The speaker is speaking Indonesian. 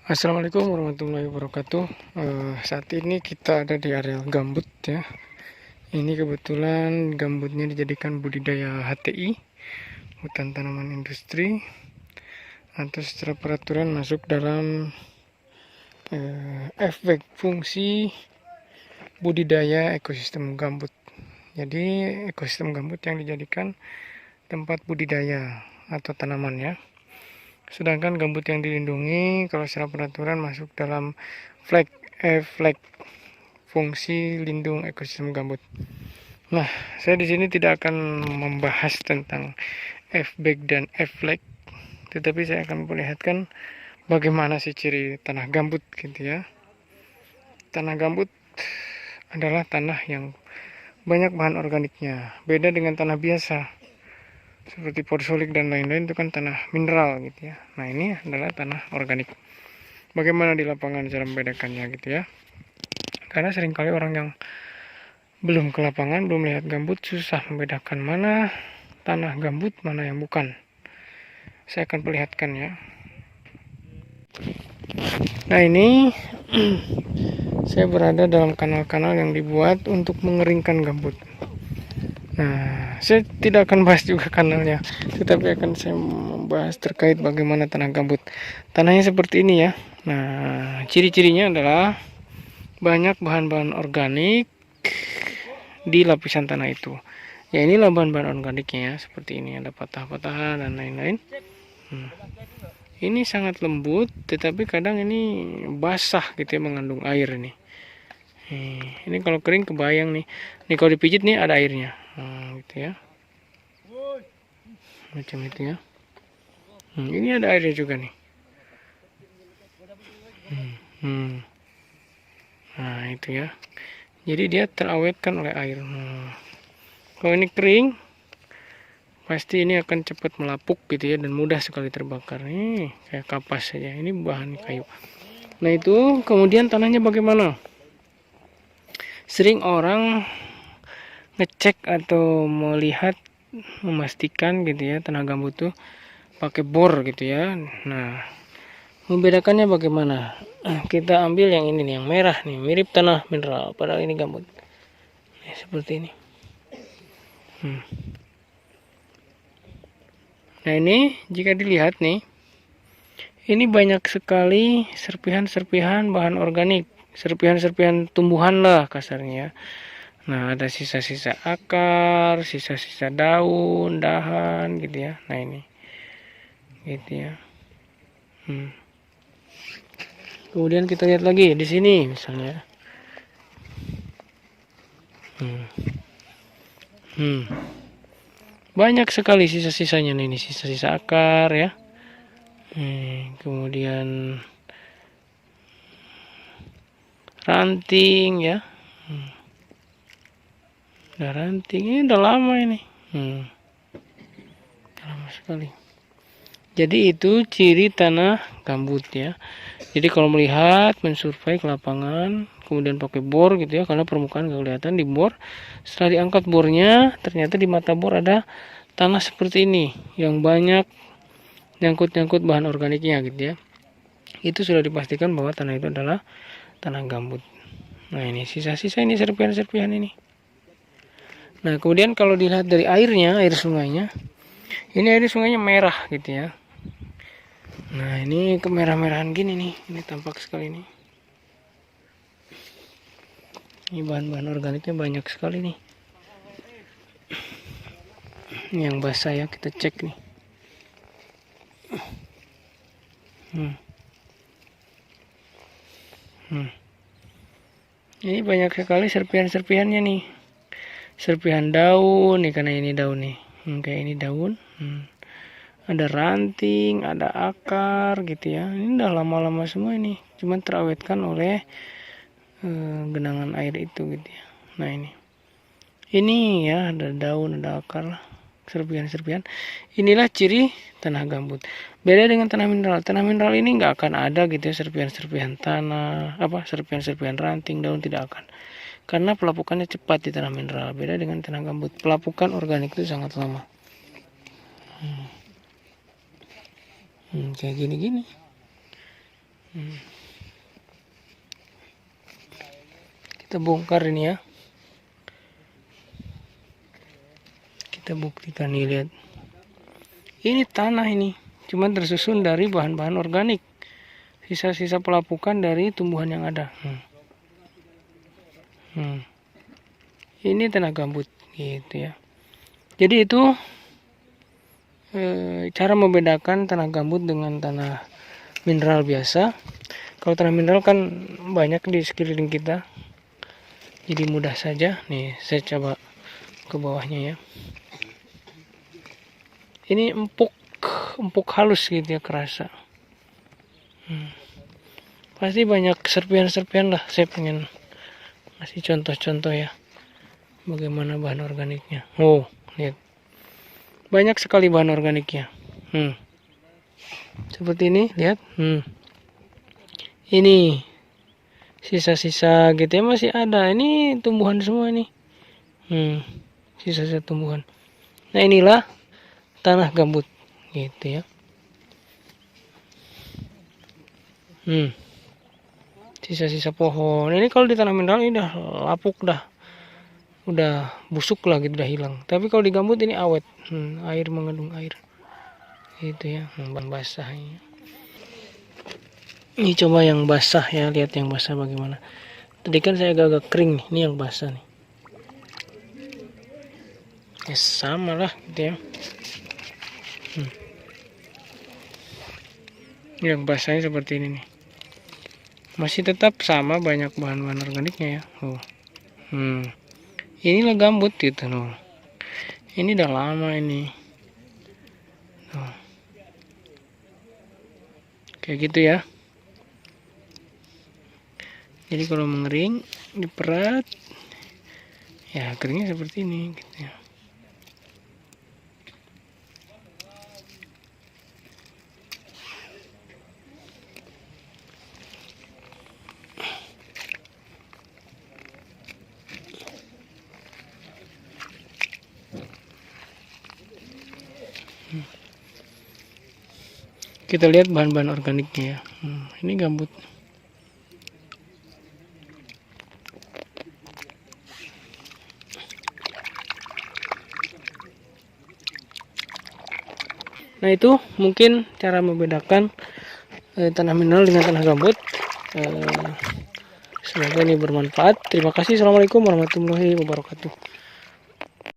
Assalamualaikum warahmatullahi wabarakatuh. Saat ini kita ada di area gambut ya. Ini kebetulan gambutnya dijadikan budidaya HTI, hutan tanaman industri, atau secara peraturan masuk dalam efek fungsi budidaya ekosistem gambut. Jadi ekosistem gambut yang dijadikan tempat budidaya atau tanaman ya. Sedangkan gambut yang dilindungi kalau secara peraturan masuk dalam flag fungsi lindung ekosistem gambut. Nah, saya di sini tidak akan membahas tentang F-back dan F-flag, tetapi saya akan memperlihatkan bagaimana sih ciri tanah gambut gitu ya. Tanah gambut adalah tanah yang banyak bahan organiknya, beda dengan tanah biasa seperti porsolik dan lain-lain, itu kan tanah mineral gitu ya. Nah, ini adalah tanah organik. Bagaimana di lapangan cara membedakannya gitu ya. Karena seringkali orang yang belum ke lapangan, belum lihat gambut, susah membedakan mana tanah gambut, mana yang bukan. Saya akan perlihatkan ya. Nah, ini saya berada dalam kanal-kanal yang dibuat untuk mengeringkan gambut. Nah, saya tidak akan bahas juga kanalnya, tetapi akan saya membahas terkait bagaimana tanah gambut. Tanahnya seperti ini ya. Nah, ciri-cirinya adalah banyak bahan-bahan organik di lapisan tanah itu. Ya, inilah bahan-bahan organiknya ya, seperti ini, ada patah-patahan dan lain-lain. Ini sangat lembut, tetapi kadang ini basah gitu ya, mengandung air ini. Ini kalau kering kebayang nih. Ini kalau dipijit nih ada airnya. Nah, gitu ya. Macam itu ya. Ini ada airnya juga nih. Nah, itu ya. Jadi dia terawetkan oleh air. Kalau ini kering, pasti ini akan cepat melapuk gitu ya, dan mudah sekali terbakar. Nih, kayak kapas saja. Ini bahan kayu. Nah, itu kemudian tanahnya bagaimana? Sering orang ngecek atau melihat, memastikan gitu ya, tanah gambut tuh pakai bor gitu ya. Nah, membedakannya bagaimana? Kita ambil yang ini nih, yang merah nih, mirip tanah mineral, padahal ini gambut. Seperti ini. Nah, ini jika dilihat nih, ini banyak sekali serpihan-serpihan bahan organik, serpihan-serpihan tumbuhan lah kasarnya. Nah, ada sisa-sisa akar, sisa-sisa daun, dahan gitu ya. Nah, ini gitu ya. Kemudian kita lihat lagi di sini misalnya. Banyak sekali sisa-sisanya nih, sisa-sisa akar ya. Kemudian ranting ya. Udah ranting, ini udah lama ini. Lama sekali. Jadi itu ciri tanah gambut ya. Jadi kalau melihat, mensurvei ke lapangan, kemudian pakai bor gitu ya, karena permukaan gak kelihatan di bor. Setelah diangkat bornya, ternyata di mata bor ada tanah seperti ini yang banyak nyangkut-nyangkut bahan organiknya gitu ya. Itu sudah dipastikan bahwa tanah itu adalah tanah gambut. Nah, ini sisa-sisa ini, serpihan-serpihan ini. Nah, kemudian kalau dilihat dari airnya, air sungainya, ini air sungainya merah gitu ya. Nah, ini kemerah-merahan gini nih, ini tampak sekali nih. Ini bahan-bahan organiknya banyak sekali nih. Ini yang basah ya, kita cek nih. Ini banyak sekali serpihan-serpihannya nih. Serpihan daun nih, karena ini daun nih. Kayak ini daun. Ada ranting, ada akar gitu ya. Ini udah lama-lama semua ini. Cuman terawetkan oleh genangan air itu gitu ya. Nah, ini ya, ada daun, ada akar lah. Serpihan-serpihan. Inilah ciri tanah gambut. Beda dengan tanah mineral. Tanah mineral ini nggak akan ada gitu ya, serpihan-serpihan tanah, serpihan-serpihan ranting, daun, tidak akan. Karena pelapukannya cepat di tanah mineral. Beda dengan tanah gambut. Pelapukan organik itu sangat lama. Kayak gini-gini. Kita bongkar ini ya. Kita buktikan nih, lihat. Ini tanah ini, cuman tersusun dari bahan-bahan organik. Sisa-sisa pelapukan dari tumbuhan yang ada. Ini tanah gambut gitu ya. Jadi itu cara membedakan tanah gambut dengan tanah mineral biasa. Kalau tanah mineral kan banyak di sekeliling kita, jadi mudah saja. Nih saya coba ke bawahnya ya. Ini empuk halus gitu ya, kerasa. Pasti banyak serpian-serpian lah. Saya pengen kasih contoh-contoh ya, bagaimana bahan organiknya. Oh, lihat, banyak sekali bahan organiknya. Seperti ini, lihat. Ini sisa-sisa gitu ya, masih ada. Ini tumbuhan semua nih. Sisa-sisa tumbuhan. Nah, inilah tanah gambut gitu ya. Sisa-sisa pohon. Ini kalau di tanah mineral ini udah lapuk, udah busuk lah gitu, udah hilang. Tapi kalau di gambut ini awet. Air, mengandung air gitu ya. Basah ini. Ini coba yang basah ya, lihat yang basah bagaimana. Tadi kan saya agak kering nih, ini yang basah nih. Ya sama lah gitu ya. Yang basahnya seperti ini nih. Masih tetap sama, banyak bahan-bahan organiknya ya. Inilah gambut gitu loh. Ini udah lama ini. Kayak gitu ya. Jadi kalau mengering, diperat, ya keringnya seperti ini gitu ya. Kita lihat bahan-bahan organiknya ya. Ini gambut. Nah, itu mungkin cara membedakan tanah mineral dengan tanah gambut. Semoga ini bermanfaat. Terima kasih. Assalamualaikum warahmatullahi wabarakatuh.